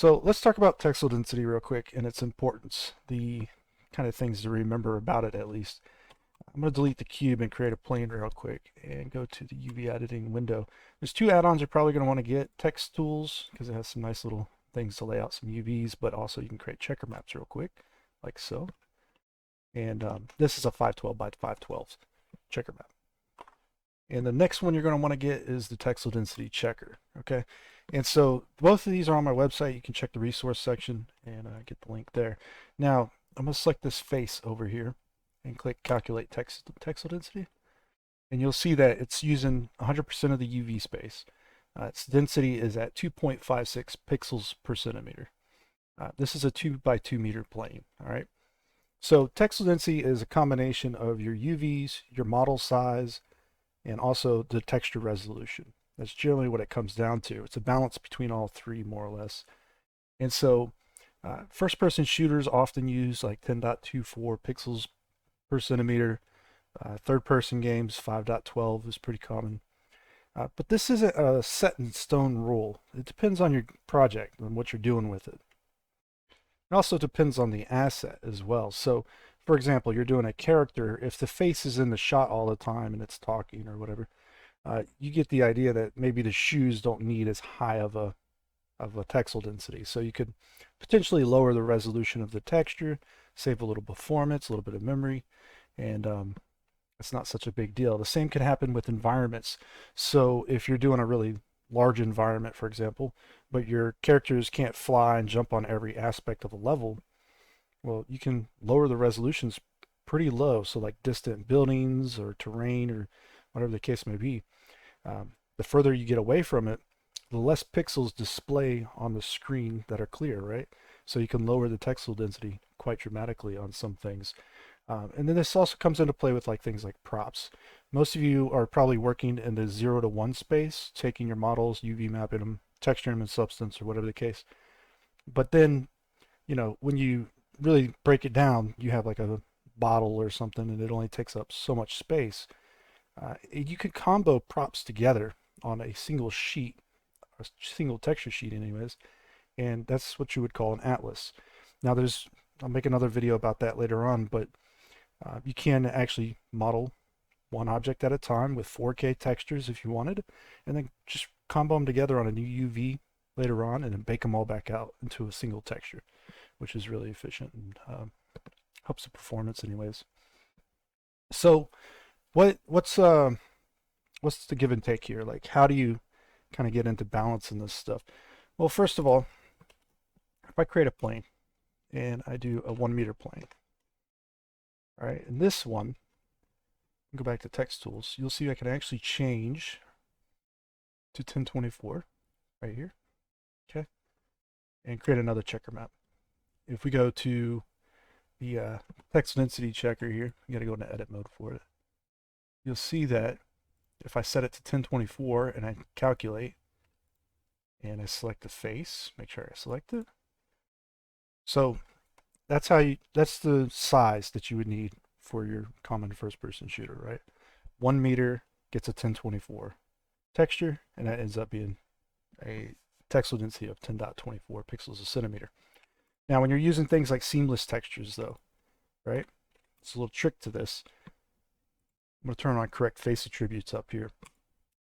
So let's talk about textile density real quick and its importance, the kind of things to remember about it at least. I'm going to delete the cube and create a plane real quick and go to the UV editing window. There's two add-ons you're probably going to want to get. Text Tools, because it has some nice little things to lay out some UVs, but also you can create checker maps real quick, like so. And this is a 512 by 512 checker map. And the next one you're going to want to get is the textile density checker, okay? And so both of these are on my website. You can check the resource section and get the link there. Now, I'm going to select this face over here and click calculate textile density. And you'll see that it's using 100% of the UV space. Its density is at 2.56 pixels per centimeter. This is a 2 by 2 meter plane, all right? So textile density is a combination of your UVs, your model size, and also the texture resolution. That's generally what it comes down to. It's a balance between all three, more or less. And so first-person shooters often use like 10.24 pixels per centimeter. Third-person games, 5.12 is pretty common. But this isn't a set-in-stone rule. It depends on your project and what you're doing with it. It also depends on the asset as well. So, for example, you're doing a character. If the face is in the shot all the time and it's talking or whatever, you get the idea that maybe the shoes don't need as high of a textile density. So you could potentially lower the resolution of the texture, save a little performance, a little bit of memory, and it's not such a big deal. The same can happen with environments. So if you're doing a really large environment, for example, but your characters can't fly and jump on every aspect of a level, well, you can lower the resolutions pretty low. So like distant buildings or terrain or whatever the case may be. The further you get away from it, the less pixels display on the screen that are clear, right? So you can lower the textile density quite dramatically on some things. And then this also comes into play with like things like props. Most of you are probably working in the 0 to 1 space, taking your models, UV mapping them, texturing them in Substance or whatever the case. But then, you know, when you really break it down, you have like a bottle or something and it only takes up so much space. You could combo props together on a single sheet, a single texture sheet anyways, and that's what you would call an atlas. Now I'll make another video about that later on, but you can actually model one object at a time with 4K textures if you wanted, and then just combo them together on a new UV later on and then bake them all back out into a single texture, which is really efficient and helps the performance anyways. So what's the give and take here? Like, how do you kind of get into balancing this stuff? Well, first of all, if I create a plane and I do a 1 meter plane, all right, and this one, go back to text tools, you'll see I can actually change to 1024 right here, okay, and create another checker map. If we go to the text density checker here, you got to go into edit mode for it. You'll see that if I set it to 1024 and I calculate and I select the face, make sure I select it. So that's the size that you would need for your common first-person shooter, right? 1 meter gets a 1024 texture, and that ends up being a textile density of 10.24 pixels a centimeter. Now, when you're using things like seamless textures, though, right? It's a little trick to this. I'm going to turn on correct face attributes up here.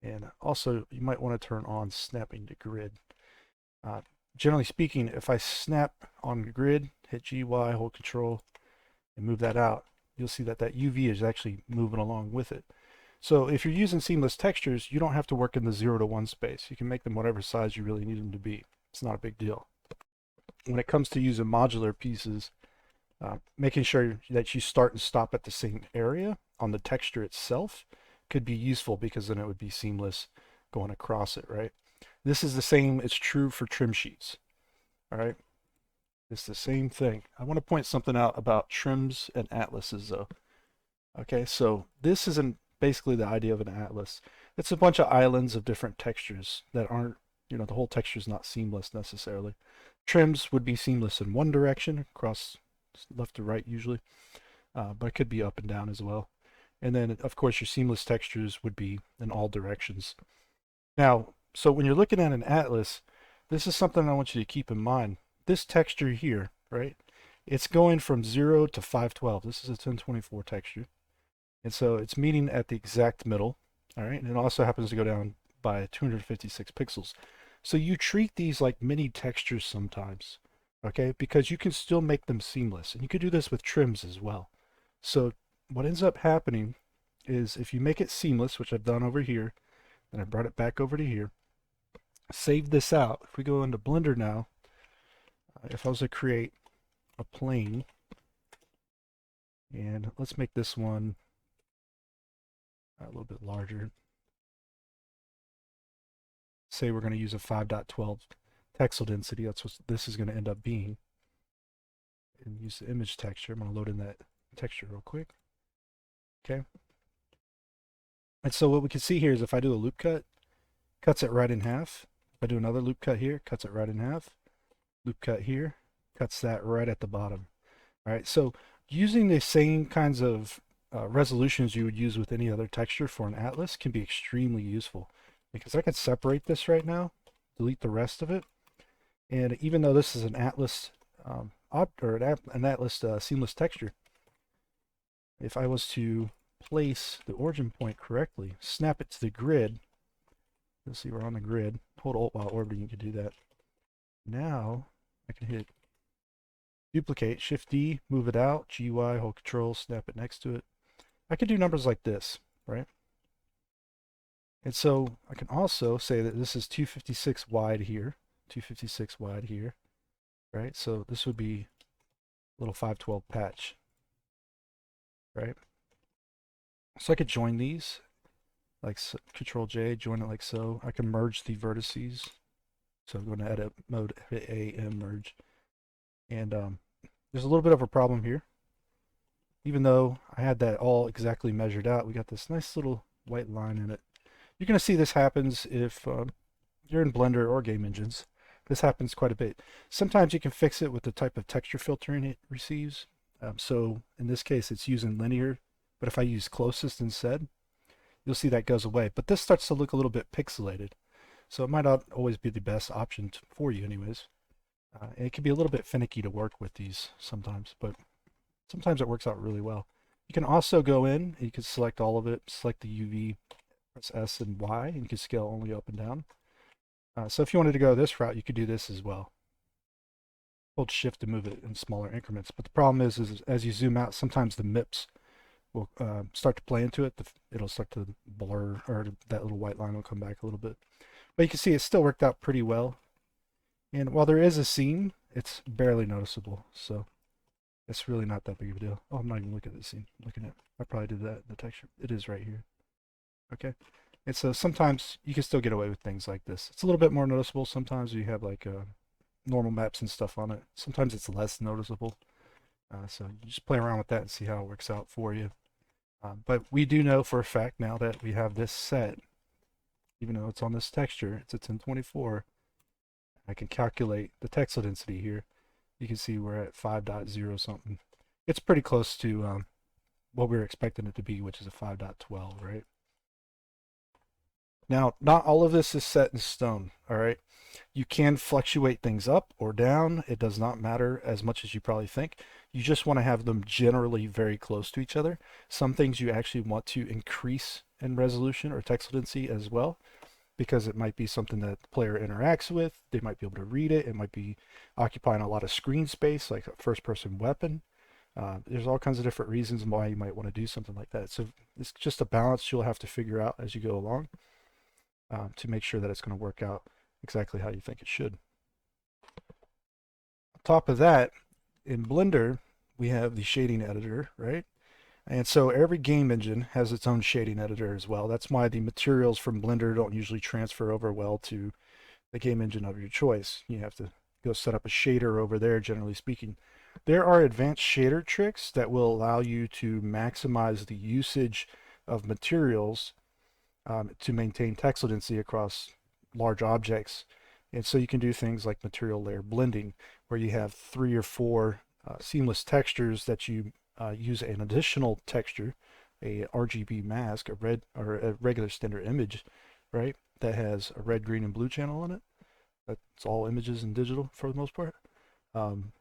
And also, you might want to turn on snapping to grid. Generally speaking, if I snap on grid, hit GY, hold control, and move that out, you'll see that that UV is actually moving along with it. So if you're using seamless textures, you don't have to work in the 0 to 1 space. You can make them whatever size you really need them to be. It's not a big deal. When it comes to using modular pieces, making sure that you start and stop at the same area on the texture itself could be useful, because then it would be seamless going across it, right? This is the same, it's true for trim sheets, all right? It's the same thing. I want to point something out about trims and atlases though. Okay, so this isn't basically the idea of an atlas. It's a bunch of islands of different textures that aren't, you know, the whole texture is not seamless necessarily. Trims would be seamless in one direction, across left to right usually, but it could be up and down as well. And then, of course, your seamless textures would be in all directions. Now, so when you're looking at an atlas, this is something I want you to keep in mind. This texture here, right? It's going from 0 to 512. This is a 1024 texture. And so it's meeting at the exact middle. All right. And it also happens to go down by 256 pixels. So you treat these like mini textures sometimes, okay? Because you can still make them seamless. And you could do this with trims as well. So what ends up happening is if you make it seamless, which I've done over here, and I brought it back over to here, save this out. If we go into Blender now, if I was to create a plane, and let's make this one a little bit larger. Say we're going to use a 5.12 texel density. That's what this is going to end up being. And use the image texture. I'm going to load in that texture real quick. Okay. And so what we can see here is if I do a loop cut, cuts it right in half. If I do another loop cut here, cuts it right in half. Loop cut here, cuts that right at the bottom. All right. So using the same kinds of resolutions you would use with any other texture for an atlas can be extremely useful, because I can separate this right now, delete the rest of it, and even though this is an atlas an atlas seamless texture, if I was to place the origin point correctly, snap it to the grid, you'll see we're on the grid. Hold Alt while orbiting, you can do that. Now I can hit duplicate, Shift D, move it out, GY, hold Control, snap it next to it. I can do numbers like this, right? And so I can also say that this is 256 wide here, 256 wide here, right? So this would be a little 512 patch, right? So I could join these, like so, Control J, join it like so. I can merge the vertices. So I'm going to edit mode, hit A, M, merge. And there's a little bit of a problem here. Even though I had that all exactly measured out, we got this nice little white line in it. You're going to see this happens if you're in Blender or game engines. This happens quite a bit. Sometimes you can fix it with the type of texture filtering it receives. So in this case, it's using linear, but if I use closest instead, you'll see that goes away. But this starts to look a little bit pixelated. So it might not always be the best option for you anyways. And it can be a little bit finicky to work with these sometimes, but sometimes it works out really well. You can also go in, and you can select all of it, select the UV, press S and Y, and you can scale only up and down. So if you wanted to go this route, you could do this as well. Hold Shift to move it in smaller increments. But the problem is as you zoom out, sometimes the MIPS will start to play into it. It'll start to blur, or that little white line will come back a little bit. But you can see it still worked out pretty well. And while there is a seam, it's barely noticeable. So it's really not that big of a deal. Oh, I'm not even looking at the seam. I'm looking at, I probably did that in the texture. It is right here. Okay. And so sometimes you can still get away with things like this. It's a little bit more noticeable. Sometimes you have like normal maps and stuff on it. Sometimes it's less noticeable. So you just play around with that and see how it works out for you. But we do know for a fact now that we have this set, even though it's on this texture, it's a 1024. I can calculate the texel density here. You can see we're at 5.0 something. It's pretty close to what we were expecting it to be, which is a 5.12, right? Now, not all of this is set in stone, all right? You can fluctuate things up or down. It does not matter as much as you probably think. You just want to have them generally very close to each other. Some things you actually want to increase in resolution or texel density as well, because it might be something that the player interacts with. They might be able to read it. It might be occupying a lot of screen space, like a first-person weapon. There's all kinds of different reasons why you might want to do something like that. So it's just a balance you'll have to figure out as you go along to make sure that it's going to work out exactly how you think it should. On top of that, in Blender, we have the shading editor, right? And so every game engine has its own shading editor as well. That's why the materials from Blender don't usually transfer over well to the game engine of your choice. You have to go set up a shader over there, generally speaking. There are advanced shader tricks that will allow you to maximize the usage of materials to maintain texel density across large objects. And so you can do things like material layer blending, where you have 3 or 4 seamless textures that you use an additional texture, a RGB mask, a red or a regular standard image, right, that has a red, green, and blue channel on it. That's all images in digital for the most part. Um,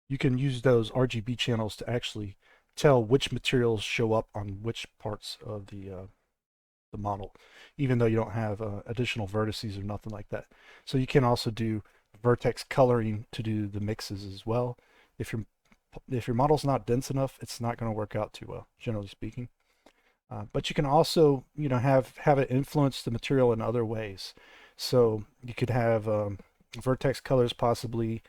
you can use those RGB channels to actually tell which materials show up on which parts of the model, even though you don't have additional vertices or nothing like that. So you can also do vertex coloring to do the mixes as well. If your model's not dense enough, it's not going to work out too well, generally speaking. But you can also, have it influence the material in other ways. So you could have vertex colors possibly,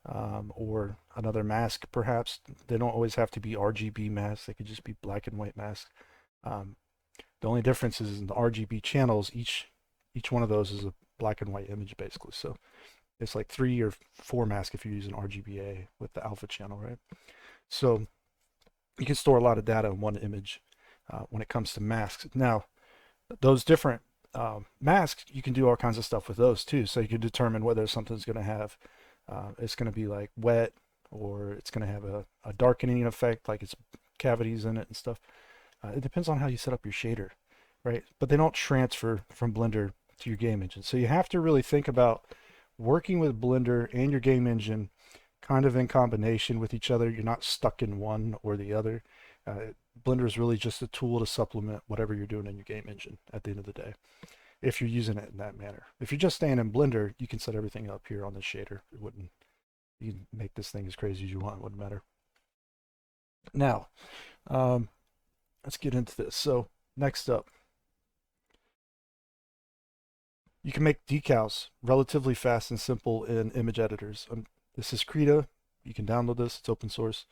or another mask perhaps. They don't always have to be RGB masks. They could just be black and white masks. Um, the only difference is in the RGB channels. Each one of those is a black and white image basically. So it's like 3 or 4 masks if you're using RGBA with the alpha channel, right? So you can store a lot of data in one image when it comes to masks. Now, those different masks, you can do all kinds of stuff with those too. So you can determine whether something's going to have, it's going to be like wet, or it's going to have a darkening effect, like it's cavities in it and stuff. It depends on how you set up your shader, right? But they don't transfer from Blender to your game engine. So you have to really think about working with Blender and your game engine kind of in combination with each other. You're not stuck in one or the other. Blender is really just a tool to supplement whatever you're doing in your game engine at the end of the day, if you're using it in that manner. If you're just staying in Blender, you can set everything up here on the shader. You can make this thing as crazy as you want, it wouldn't matter. Now, let's get into this. So next up, you can make decals relatively fast and simple in image editors. This is Krita. You can download this. It's open source,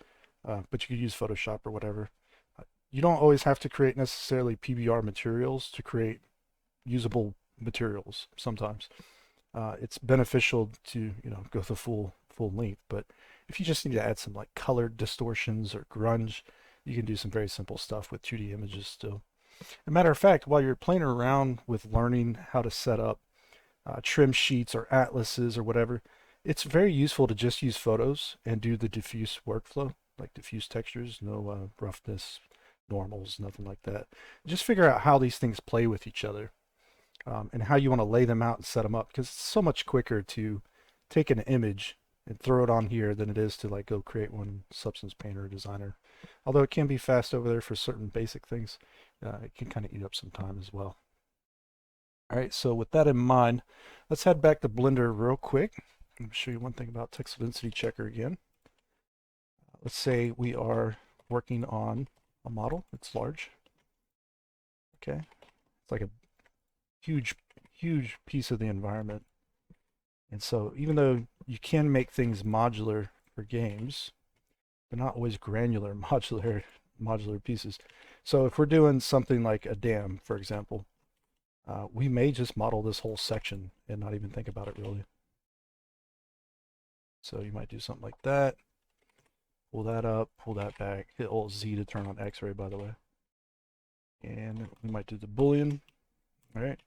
but you could use Photoshop or whatever. You don't always have to create necessarily PBR materials to create usable materials. Sometimes it's beneficial to go the full length. But if you just need to add some like color distortions or grunge, you can do some very simple stuff with 2D images still. As a matter of fact, while you're playing around with learning how to set up trim sheets or atlases or whatever, it's very useful to just use photos and do the diffuse workflow, like diffuse textures, no roughness, normals, nothing like that. Just figure out how these things play with each other, and how you want to lay them out and set them up, because it's so much quicker to take an image and throw it on here than it is to like go create one in Substance Painter or Designer. Although it can be fast over there for certain basic things, it can kind of eat up some time as well. All right, so with that in mind, let's head back to Blender real quick. Let me show you one thing about Texel Density Checker again. Let's say we are working on a model that's large. Okay, it's like a huge piece of the environment. And so even though you can make things modular for games, they're not always granular modular pieces. So if we're doing something like a dam, for example, we may just model this whole section and not even think about it really. So you might do something like that. Pull that up, pull that back, hit Alt Z to turn on X-ray, by the way. And we might do the Boolean. All right.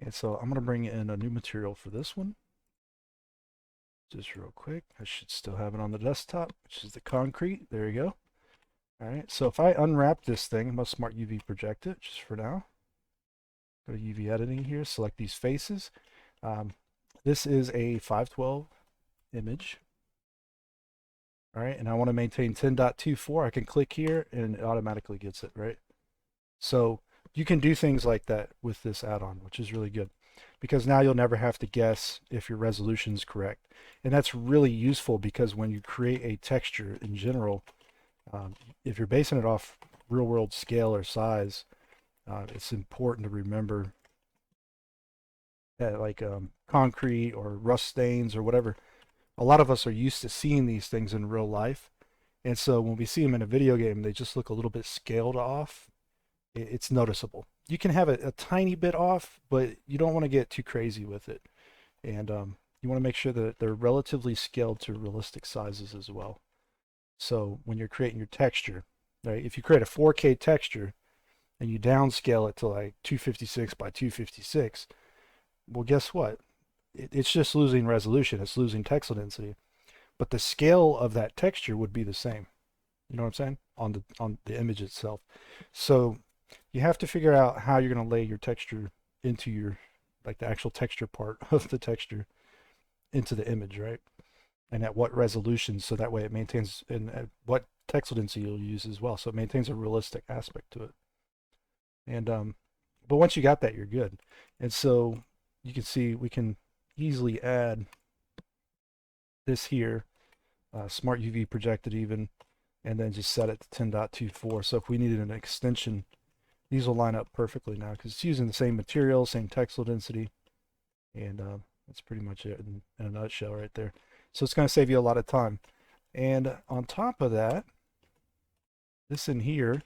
And so I'm going to bring in a new material for this one. Just real quick. I should still have it on the desktop, which is the concrete. There you go. All right. So if I unwrap this thing, I'm going to Smart UV project it just for now. Go to UV editing here, select these faces. This is a 512 image. All right, and I want to maintain 10.24. I can click here and it automatically gets it, right? So you can do things like that with this add-on, which is really good, because now you'll never have to guess if your resolution is correct. And that's really useful because when you create a texture in general, if you're basing it off real-world scale or size, it's important to remember that, like concrete or rust stains or whatever, a lot of us are used to seeing these things in real life. And so when we see them in a video game, they just look a little bit scaled off. It's noticeable. You can have it a tiny bit off, but you don't want to get too crazy with it. And you want to make sure that they're relatively scaled to realistic sizes as well. So when you're creating your texture, right, if you create a 4K texture and you downscale it to like 256 by 256, well, guess what? It's just losing resolution. It's losing texel density, but the scale of that texture would be the same. You know what I'm saying? On the image itself. So you have to figure out how you're going to lay your texture into your like the actual texture part of the texture into the image, right? And at what resolution, so that way it maintains, and at what texel density you'll use as well, so it maintains a realistic aspect to it. And but once you got that, you're good. And so you can see we can easily add this here, smart UV projected even, and then just set it to 10.24. So if we needed an extension, these will line up perfectly now because it's using the same material, same texel density, and that's pretty much it in a nutshell right there. So it's going to save you a lot of time. And on top of that, this in here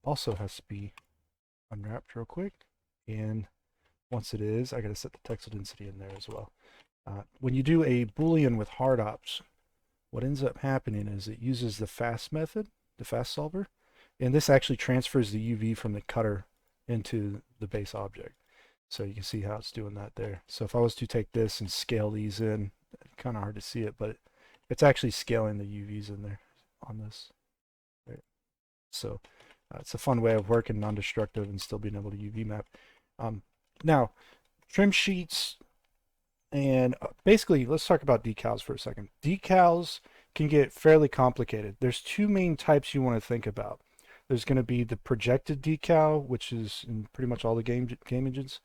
also has to be unwrapped real quick. And once it is, I got to set the texel density in there as well. When you do a Boolean with hard ops, what ends up happening is it uses the fast method, the fast solver, and this actually transfers the UV from the cutter into the base object. So you can see how it's doing that there. So if I was to take this and scale these in, kind of hard to see it, but it's actually scaling the UVs in there on this. Right. So it's a fun way of working non-destructive and still being able to UV map. Now, trim sheets, and basically, let's talk about decals for a second. Decals can get fairly complicated. There's two main types you want to think about. There's going to be the projected decal, which is in pretty much all the game engines.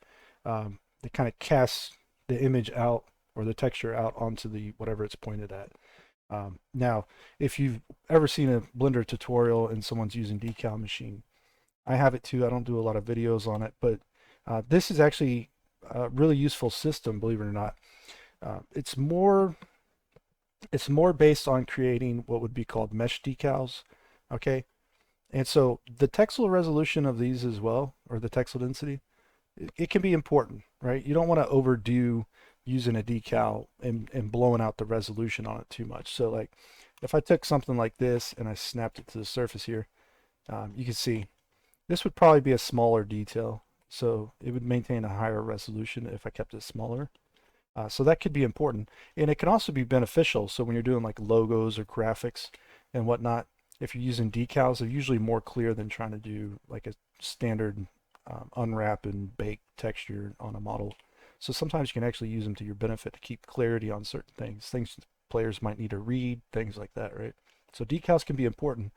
They kind of cast the image out or the texture out onto the whatever it's pointed at. Now, if you've ever seen a Blender tutorial and someone's using decal machine, I have it too. I don't do a lot of videos on it, but this is actually a really useful system, believe it or not. It's more based on creating what would be called mesh decals, okay? And so the texel resolution of these as well, or the texel density, it can be important, right? You don't want to overdo using a decal and blowing out the resolution on it too much. So like if I took something like this and I snapped it to the surface here, you can see this would probably be a smaller detail. So it would maintain a higher resolution if I kept it smaller. So that could be important. And it can also be beneficial. So when you're doing like logos or graphics and whatnot, if you're using decals, they're usually more clear than trying to do like a standard unwrap and bake texture on a model. So sometimes you can actually use them to your benefit to keep clarity on certain things players might need to read, things like that, right? So decals can be important.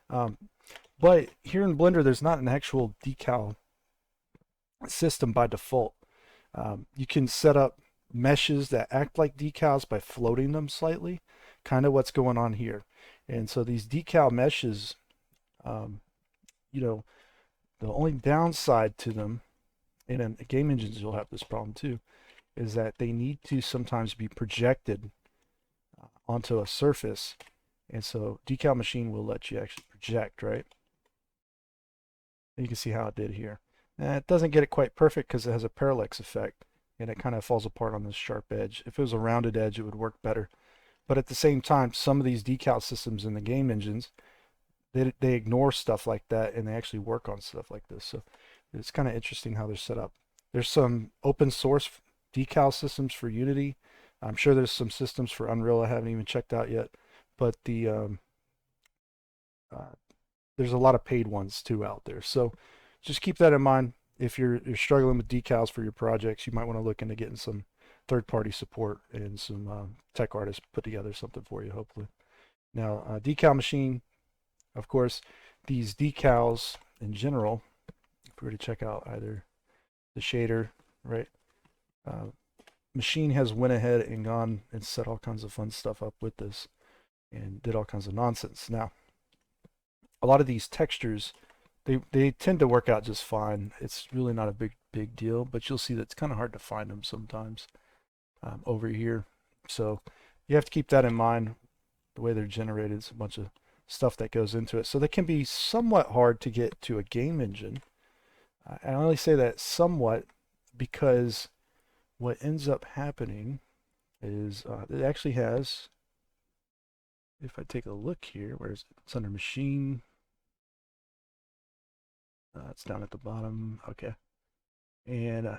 But here in Blender, there's not an actual decal system by default. You can set up meshes that act like decals by floating them slightly, kind of what's going on here. And so these decal meshes, you know, the only downside to them, and in game engines you'll have this problem too, is that they need to sometimes be projected onto a surface. And so decal machine will let you actually project, right? And you can see how it did here. And it doesn't get it quite perfect because it has a parallax effect and it kind of falls apart on this sharp edge. If it was a rounded edge, it would work better. But at the same time, some of these decal systems in the game engines, they ignore stuff like that and they actually work on stuff like this. So it's kind of interesting how they're set up. There's some open source decal systems for Unity. I'm sure there's some systems for Unreal I haven't even checked out yet, but there's a lot of paid ones too out there. So just keep that in mind. If you're struggling with decals for your projects, you might want to look into getting some third-party support and some tech artists put together something for you, hopefully. Now, decal machine, of course, these decals in general, if we were to check out either the shader, right? Machine has went ahead and gone and set all kinds of fun stuff up with this and did all kinds of nonsense. Now, a lot of these textures, they tend to work out just fine. It's really not a big deal, but you'll see that it's kind of hard to find them sometimes over here. So you have to keep that in mind. The way they're generated, it's a bunch of stuff that goes into it. So they can be somewhat hard to get to a game engine. I only say that somewhat because what ends up happening is it actually has, if I take a look here, where is it? It's under machine. It's down at the bottom. Okay. And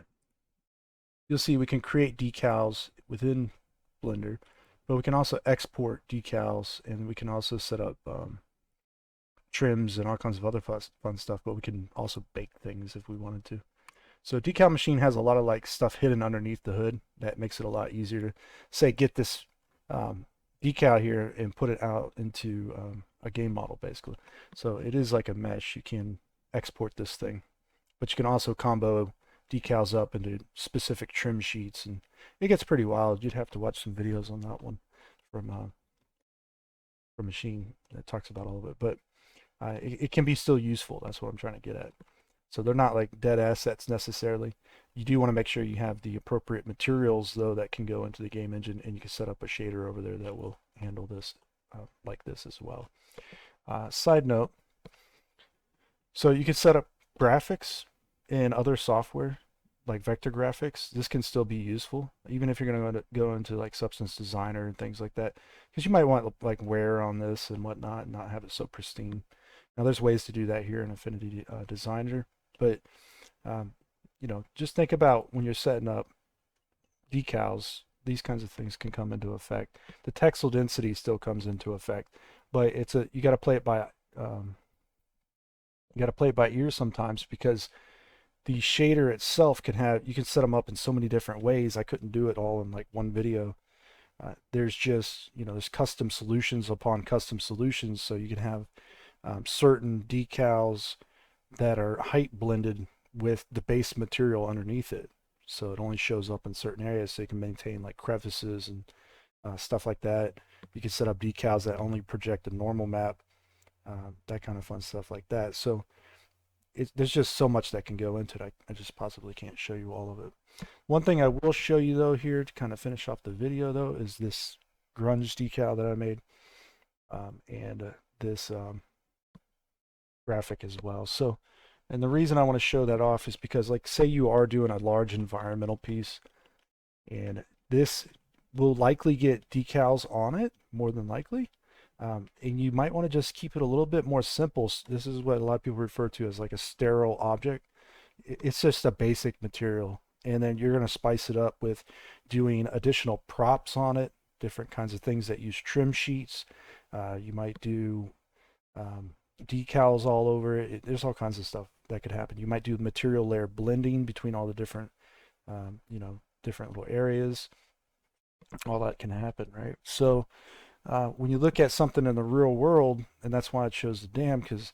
you'll see we can create decals within Blender, but we can also export decals and we can also set up trims and all kinds of other fun stuff, but we can also bake things if we wanted to. So decal machine has a lot of like stuff hidden underneath the hood that makes it a lot easier to say get this um, decal here and put it out into a game model basically. So it is like a mesh. You can export this thing, but you can also combo decals up into specific trim sheets, and it gets pretty wild. You'd have to watch some videos on that one from Machine that talks about all of it, but it can be still useful. That's what I'm trying to get at. So they're not like dead assets necessarily. You do want to make sure you have the appropriate materials though that can go into the game engine, and you can set up a shader over there that will handle this like this as well. Side note, so you can set up graphics in other software like vector graphics. This can still be useful even if you're going to go into like Substance Designer and things like that, because you might want like wear on this and whatnot and not have it so pristine. Now there's ways to do that here in Affinity Designer, but you know, just think about when you're setting up decals, these kinds of things can come into effect. The texel density still comes into effect, but it's a you got to play it by ear sometimes, because the shader itself can have, you can set them up in so many different ways. I couldn't do it all in like one video. There's just, you know, there's custom solutions upon custom solutions, so you can have certain decals that are height blended with the base material underneath it, so it only shows up in certain areas, so you can maintain like crevices and stuff like that. You can set up decals that only project a normal map, that kind of fun stuff like that. So there's just so much that can go into it. I just possibly can't show you all of it. One thing I will show you though here to kind of finish off the video though is this grunge decal that I made, and this graphic as well. So, and the reason I want to show that off is because, like, say you are doing a large environmental piece, and this will likely get decals on it, more than likely. And you might want to just keep it a little bit more simple. This is what a lot of people refer to as like a sterile object. It's just a basic material. And then you're going to spice it up with doing additional props on it, different kinds of things that use trim sheets. You might do decals all over it. There's all kinds of stuff that could happen. You might do material layer blending between all the different, you know, different little areas. All that can happen, right? So when you look at something in the real world, and that's why it shows the dam, because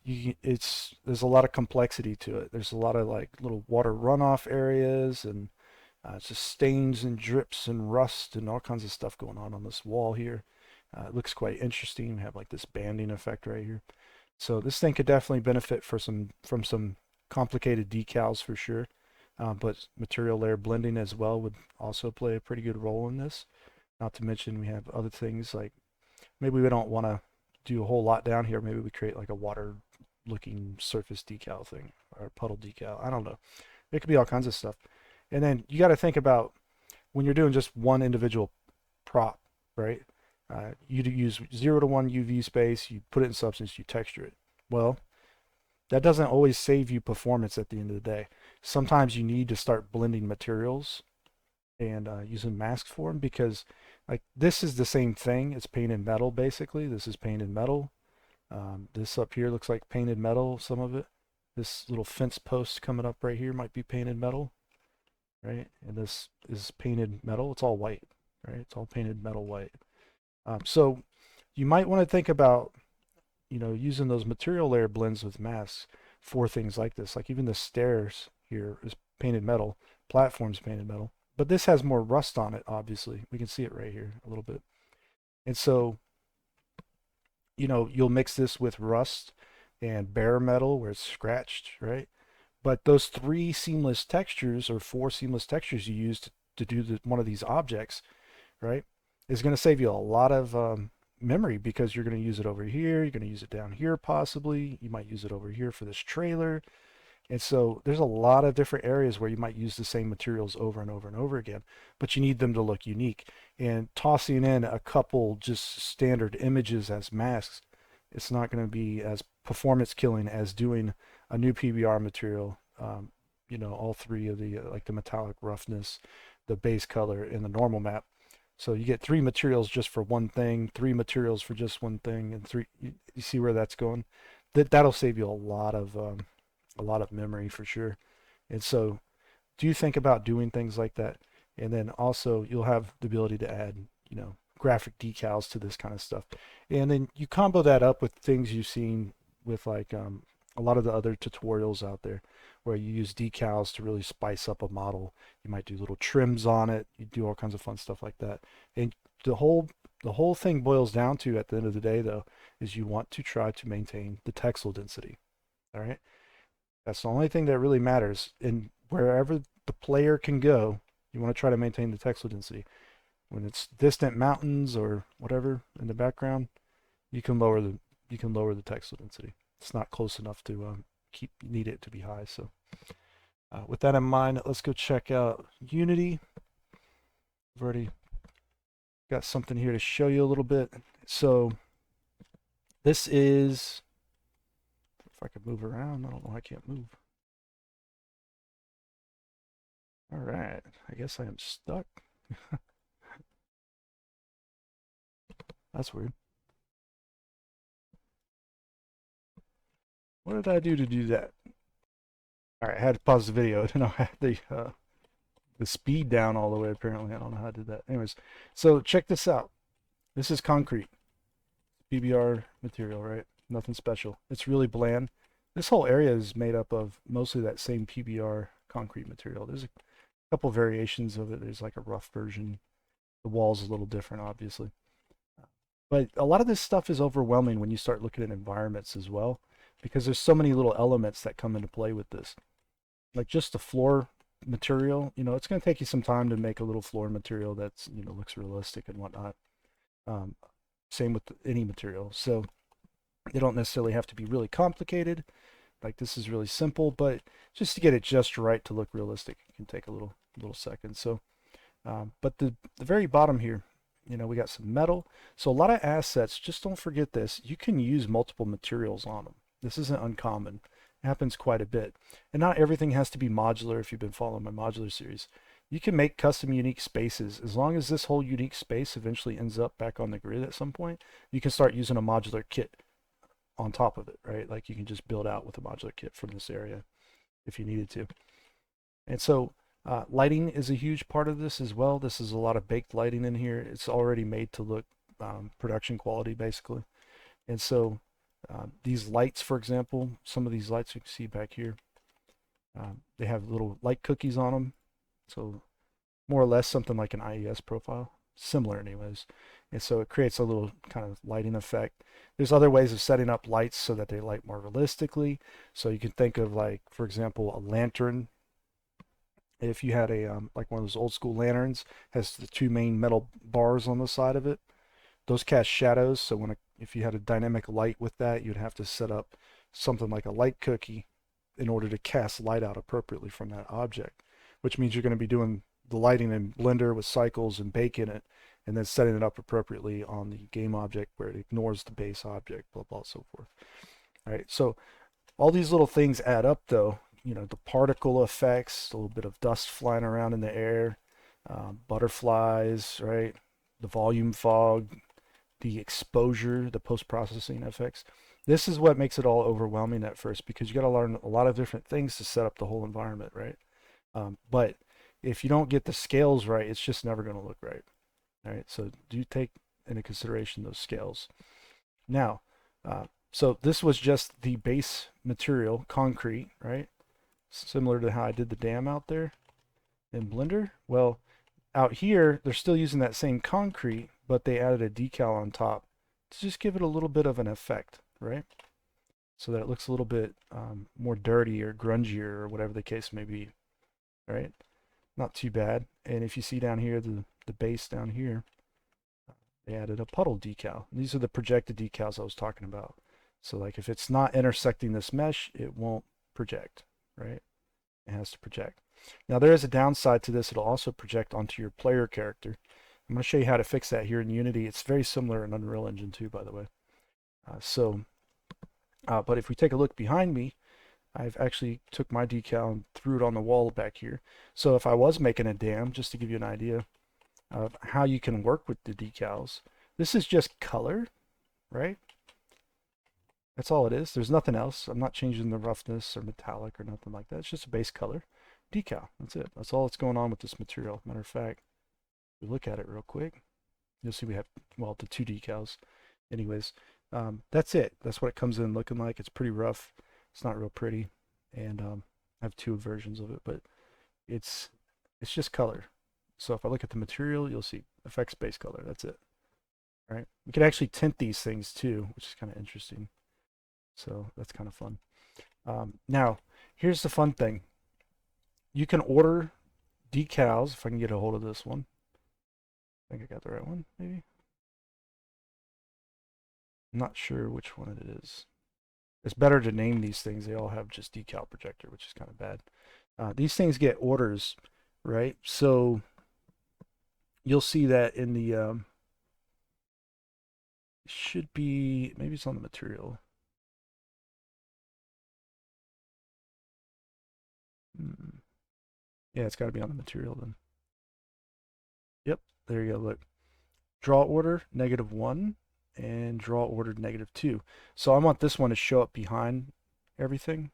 there's a lot of complexity to it. There's a lot of like little water runoff areas, and it's just stains and drips and rust and all kinds of stuff going on this wall here. It looks quite interesting. We have like this banding effect right here. So this thing could definitely benefit from some complicated decals for sure. But material layer blending as well would also play a pretty good role in this. Not to mention we have other things like, maybe we don't want to do a whole lot down here. Maybe we create like a water looking surface decal thing, or puddle decal. I don't know. It could be all kinds of stuff. And then you got to think about when you're doing just one individual prop, right? You use 0 to 1 UV space, you put it in Substance, you texture it. Well, that doesn't always save you performance at the end of the day. Sometimes you need to start blending materials and using masks for them, because like this is the same thing. It's painted metal basically. This is painted metal. This up here looks like painted metal, some of it. This little fence post coming up right here might be painted metal, right? And this is painted metal. It's all white, right? It's all painted metal white. So you might want to think about, you know, using those material layer blends with masks for things like this. Like even the stairs here is painted metal, platform's painted metal, but this has more rust on it, obviously. We can see it right here a little bit. And so, you know, you'll mix this with rust and bare metal where it's scratched, right? But those 3 seamless textures or 4 seamless textures you use to do one of these objects, right, is going to save you a lot of memory, because you're going to use it over here, you're going to use it down here possibly, you might use it over here for this trailer. And so there's a lot of different areas where you might use the same materials over and over and over again, but you need them to look unique. And tossing in a couple just standard images as masks, it's not going to be as performance killing as doing a new PBR material. You know, all 3 of the like the metallic roughness, the base color, and the normal map. So you get 3 materials just for one thing, 3 materials for just one thing, and 3. You see where that's going? That'll save you a lot of memory for sure. And so do think about doing things like that. And then also you'll have the ability to add, graphic decals to this kind of stuff. And then you combo that up with things you've seen with like a lot of the other tutorials out there where you use decals to really spice up a model. You might do little trims on it. You do all kinds of fun stuff like that. And the whole thing boils down to, at the end of the day though, is you want to try to maintain the texel density. All right. That's the only thing that really matters. And wherever the player can go, you want to try to maintain the texel density. When it's distant mountains or whatever in the background, you can lower the texel density. It's not close enough to need it to be high. So with that in mind, let's go check out Unity. I've already got something here to show you a little bit. So this is, if I could move around, I don't know, I can't move. All right, I guess I am stuck. That's weird. What did I do to do that? All right, I had to pause the video. I didn't know I had the speed down all the way, apparently. I don't know how I did that. Anyways, so check this out. This is concrete. PBR material, right? Nothing special. It's really bland. This whole area is made up of mostly that same PBR concrete material. There's a couple variations of it. There's like a rough version. The wall's a little different, obviously. But a lot of this stuff is overwhelming when you start looking at environments as well, because there's so many little elements that come into play with this. Like just the floor material, it's going to take you some time to make a little floor material that's, looks realistic and whatnot. Same with any material. So they don't necessarily have to be really complicated. Like this is really simple, but just to get it just right to look realistic, it can take a little second. So, but the very bottom here, we got some metal. So a lot of assets, just don't forget this. You can use multiple materials on them. This isn't uncommon. It happens quite a bit. And not everything has to be modular if you've been following my modular series. You can make custom unique spaces. As long as this whole unique space eventually ends up back on the grid at some point, you can start using a modular kit on top of it, right? Like you can just build out with a modular kit from this area if you needed to. And so lighting is a huge part of this as well. This is a lot of baked lighting in here. It's already made to look production quality, basically. And so these lights, for example, some of these lights you can see back here, they have little light cookies on them. So more or less something like an IES profile, similar anyways. And so it creates a little kind of lighting effect. There's other ways of setting up lights so that they light more realistically. So you can think of, like, for example, a lantern. If you had a like one of those old school lanterns, has the two main metal bars on the side of it. Those cast shadows. So if you had a dynamic light with that, you'd have to set up something like a light cookie in order to cast light out appropriately from that object, which means you're going to be doing the lighting in Blender with cycles and baking it, and then setting it up appropriately on the game object where it ignores the base object, blah, blah, so forth. All right, so all these little things add up though. The particle effects, a little bit of dust flying around in the air, butterflies, right? The volume fog, the exposure, the post-processing effects. This is what makes it all overwhelming at first, because you got to learn a lot of different things to set up the whole environment, right? But if you don't get the scales right, it's just never going to look right. All right, so do take into consideration those scales. Now, so this was just the base material, concrete, right? Similar to how I did the dam out there in Blender. Well, out here, they're still using that same concrete, but they added a decal on top to just give it a little bit of an effect, right? So that it looks a little bit more dirty or grungier or whatever the case may be, right? Not too bad. And if you see down here, the base down here, they added a puddle decal. And these are the projected decals I was talking about. So like if it's not intersecting this mesh, it won't project, right? It has to project. Now there is a downside to this. It'll also project onto your player character. I'm going to show you how to fix that here in Unity. It's very similar in Unreal Engine 2, by the way. But if we take a look behind me, I've actually took my decal and threw it on the wall back here. So if I was making a dam, just to give you an idea of how you can work with the decals, this is just color, right? That's all it is. There's nothing else. I'm not changing the roughness or metallic or nothing like that. It's just a base color. decal. That's it. That's all that's going on with this material. Matter of fact, if we look at it real quick, you'll see we have, well, the 2 decals. Anyways, that's it. That's what it comes in looking like. It's pretty rough. It's not real pretty. And I have 2 versions of it, but it's just color. So if I look at the material, you'll see effects base color. That's it. All right. We can actually tint these things too, which is kind of interesting. So that's kind of fun. Now, here's the fun thing. You can order decals, if I can get a hold of this one. I think I got the right one, maybe. I'm not sure which one it is. It's better to name these things. They all have just decal projector, which is kind of bad. These things get orders, right? So you'll see that in the should be, maybe it's on the material. Yeah, it's got to be on the material then. Yep, there you go. Look, draw order -1 and draw order -2. So I want this one to show up behind everything,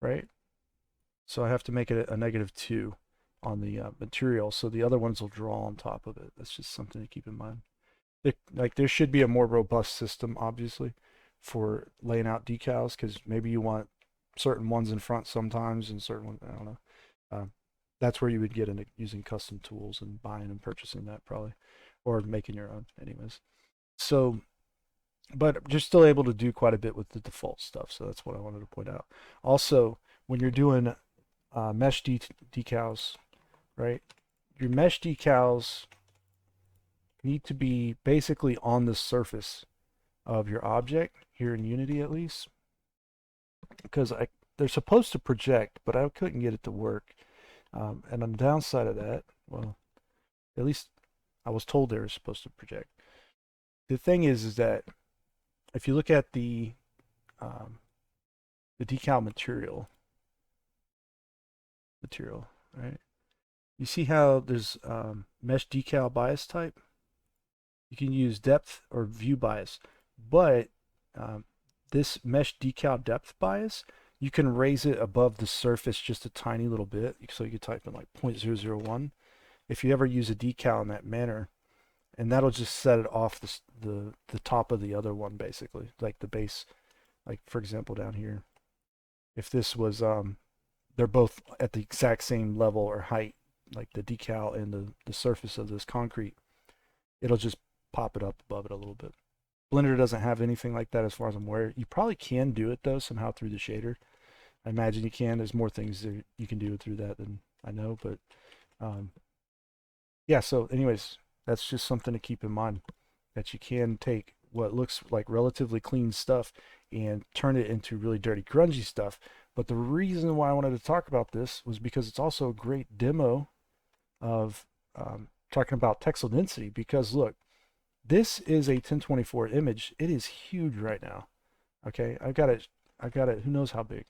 right? So I have to make it a -2 on the material, so the other ones will draw on top of it. That's just something to keep in mind. Like there should be a more robust system, obviously, for laying out decals, because maybe you want certain ones in front sometimes and certain ones, I don't know. That's where you would get into using custom tools and buying and purchasing that probably, or making your own anyways. So, but you're still able to do quite a bit with the default stuff. So that's what I wanted to point out. Also, when you're doing mesh decals, right? Your mesh decals need to be basically on the surface of your object here in Unity, at least, because they're supposed to project, but I couldn't get it to work. And on the downside of that, well, at least I was told they were supposed to project. The thing is that if you look at the decal material, right? You see how there's mesh decal bias type? You can use depth or view bias, but this mesh decal depth bias, you can raise it above the surface just a tiny little bit. So you could type in like 0.001 if you ever use a decal in that manner, and that'll just set it off the top of the other one, basically, like the base. Like for example down here, if this was they're both at the exact same level or height, like the decal and the surface of this concrete, it'll just pop it up above it a little bit. Blender doesn't have anything like that as far as I'm aware. You probably can do it though somehow through the shader. I imagine you can. There's more things that you can do through that than I know, but yeah, so anyways, that's just something to keep in mind, that you can take what looks like relatively clean stuff and turn it into really dirty, grungy stuff. But the reason why I wanted to talk about this was because it's also a great demo of talking about texel density, because look, this is a 1024 image. It is huge right now. Okay, I've got it, who knows how big.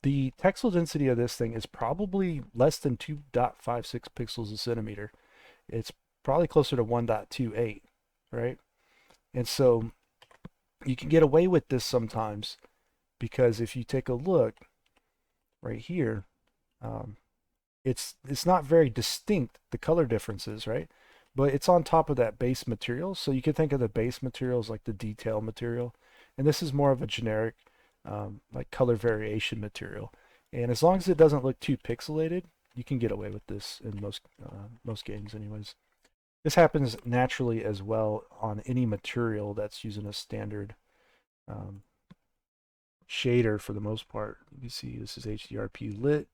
The texel density of this thing is probably less than 2.56 pixels a centimeter. It's probably closer to 1.28, right? And so you can get away with this sometimes, because if you take a look right here, it's not very distinct, the color differences, right? But it's on top of that base material. So you can think of the base material as like the detail material. And this is more of a generic like color variation material. And as long as it doesn't look too pixelated, you can get away with this in most games anyways. This happens naturally as well on any material that's using a standard shader for the most part. You can see this is HDRP lit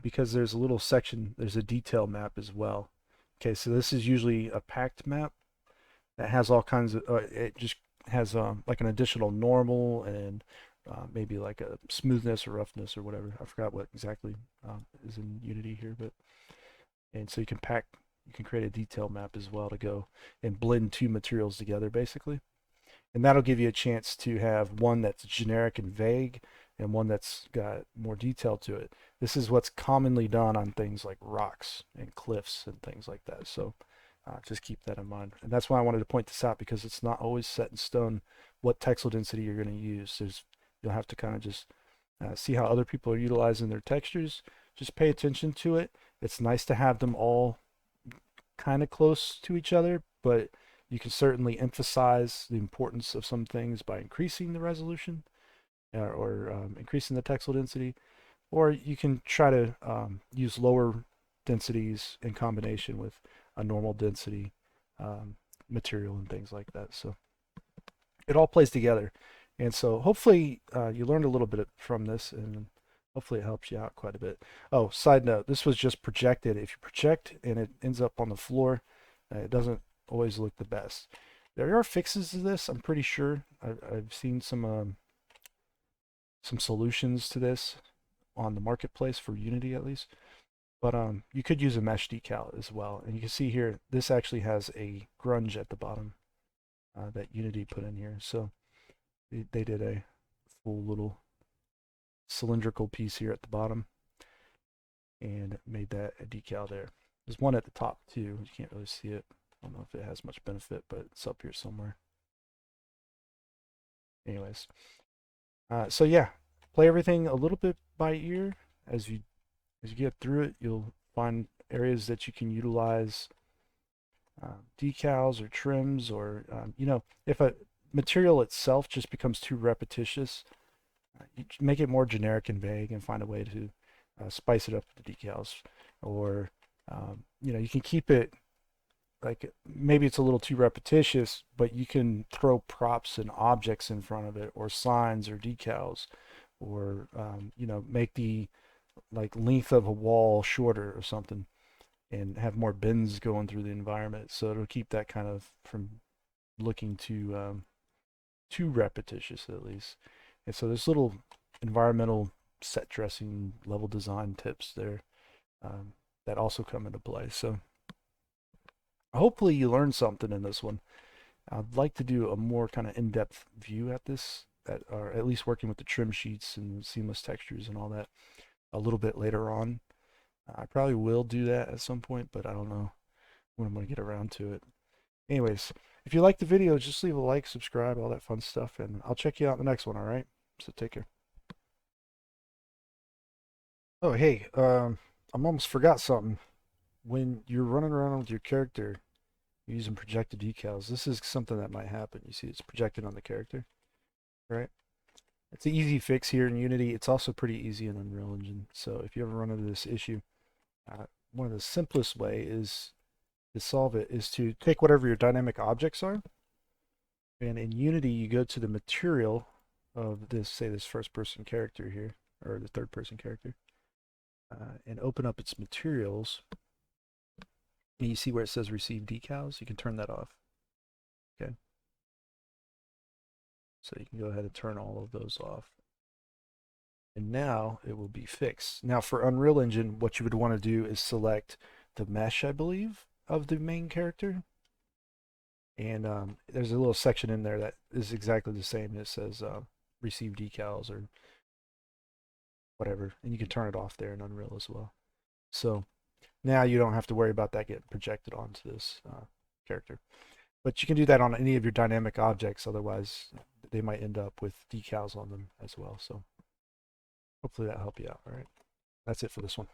because there's a little section, there's a detail map as well. Okay, so this is usually a packed map that has all kinds of, it just has like an additional normal and maybe like a smoothness or roughness or whatever. I forgot what exactly is in Unity here, but and so you can create a detail map as well to go and blend 2 materials together basically. And that'll give you a chance to have one that's generic and vague and one that's got more detail to it. This is what's commonly done on things like rocks and cliffs and things like that. So just keep that in mind. And that's why I wanted to point this out, because it's not always set in stone what texel density you're going to use. You'll have to kind of just see how other people are utilizing their textures, just pay attention to it. It's nice to have them all kind of close to each other, but you can certainly emphasize the importance of some things by increasing the resolution or increasing the texel density, or you can try to use lower densities in combination with a normal density material and things like that. So it all plays together. And so hopefully you learned a little bit from this, and hopefully it helps you out quite a bit. Oh, side note, this was just projected. If you project and it ends up on the floor, it doesn't always look the best. There are fixes to this, I'm pretty sure. I've seen some solutions to this on the marketplace for Unity at least. But you could use a mesh decal as well. And you can see here, this actually has a grunge at the bottom that Unity put in here. So they did a full little cylindrical piece here at the bottom and made that a decal there. There's one at the top too. You can't really see it. I don't know if it has much benefit, but it's up here somewhere. Anyways, so yeah, play everything a little bit by ear. As you get through it, you'll find areas that you can utilize decals or trims, or if a material itself just becomes too repetitious, you make it more generic and vague and find a way to spice it up with the decals. Or you can keep it like maybe it's a little too repetitious, but you can throw props and objects in front of it, or signs or decals, or make the length of a wall shorter or something, and have more bends going through the environment, so it'll keep that kind of from looking too repetitious at least. And so there's little environmental set dressing level design tips there that also come into play. So hopefully you learned something in this one. I'd like to do a more kind of in-depth view at this, or at least working with the trim sheets and seamless textures and all that a little bit later on. I probably will do that at some point, but I don't know when I'm going to get around to it. Anyways, if you like the video, just leave a like, subscribe, all that fun stuff, and I'll check you out in the next one, all right? So take care. Oh, hey, I almost forgot something. When you're running around with your character using projected decals, this is something that might happen. You see it's projected on the character, right? It's an easy fix here in Unity. It's also pretty easy in Unreal Engine. So if you ever run into this issue, one of the simplest way is to solve it is to take whatever your dynamic objects are, and in Unity you go to the material of this, say this first person character here, or the third person character, and open up its materials, and you see where it says receive decals. You can turn that off. Okay, so you can go ahead and turn all of those off, and now it will be fixed. Now for Unreal Engine, what you would want to do is select the mesh, I believe, of the main character, and there's a little section in there that is exactly the same. It says receive decals or whatever, and you can turn it off there in Unreal as well. So now you don't have to worry about that getting projected onto this character, but you can do that on any of your dynamic objects. Otherwise they might end up with decals on them as well. So hopefully that helped you out. All right, that's it for this one.